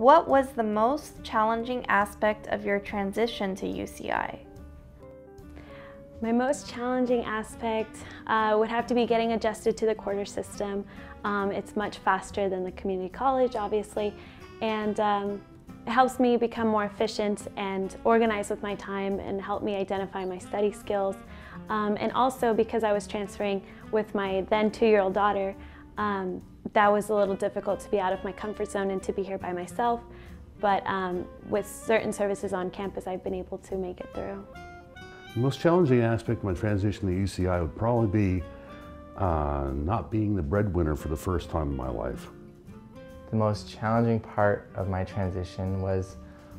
What was the most challenging aspect of your transition to UCI? My most challenging aspect would have to be getting adjusted to the quarter system. It's much faster than the community college, obviously, and it helps me become more efficient and organized with my time and help me identify my study skills. And also because I was transferring with my then 2-year-old daughter, that was a little difficult to be out of my comfort zone and to be here by myself. But with certain services on campus, I've been able to make it through. The most challenging aspect of my transition to UCI would probably be not being the breadwinner for the first time in my life. The most challenging part of my transition was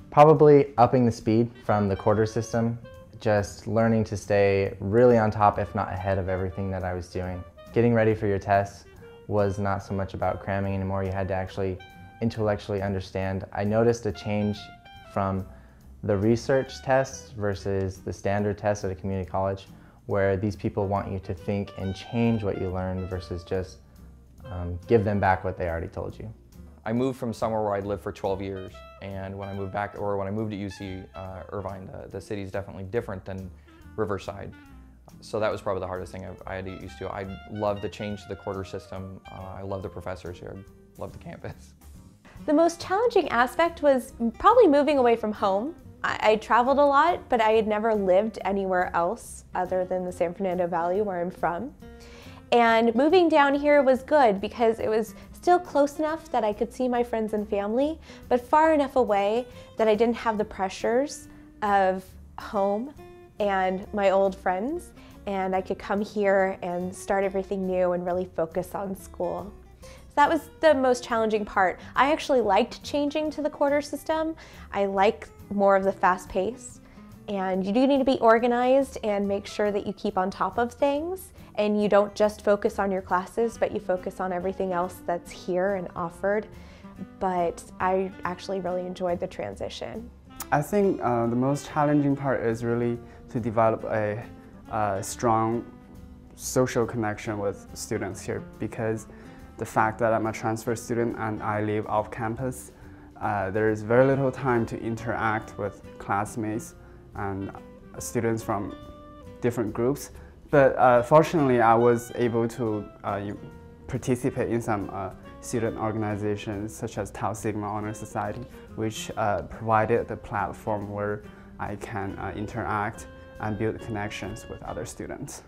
probably upping the speed from the quarter system, just learning to stay really on top, if not ahead of everything that I was doing. Getting ready for your tests was not so much about cramming anymore. You had to actually intellectually understand. I noticed a change from the research tests versus the standard tests at a community college, where these people want you to think and change what you learned versus just give them back what they already told you. I moved from somewhere where I'd lived for 12 years, and when I moved back, or when I moved to UC Irvine, the city is definitely different than Riverside. So that was probably the hardest thing I had to get used to. I love the change to the quarter system. I love the professors here. I love the campus. The most challenging aspect was probably moving away from home. I traveled a lot, but I had never lived anywhere else other than the San Fernando Valley where I'm from. And moving down here was good because it was still close enough that I could see my friends and family, but far enough away that I didn't have the pressures of home and my old friends, and I could come here and start everything new and really focus on school. So that was the most challenging part. I actually liked changing to the quarter system. I like more of the fast pace, and you do need to be organized and make sure that you keep on top of things, and you don't just focus on your classes, but you focus on everything else that's here and offered. But I actually really enjoyed the transition. I think the most challenging part is really to develop a strong social connection with students here, because the fact that I'm a transfer student and I live off campus, there is very little time to interact with classmates and students from different groups. But fortunately, I was able to participate in some student organizations such as Tau Sigma Honor Society, which provided the platform where I can interact and build connections with other students.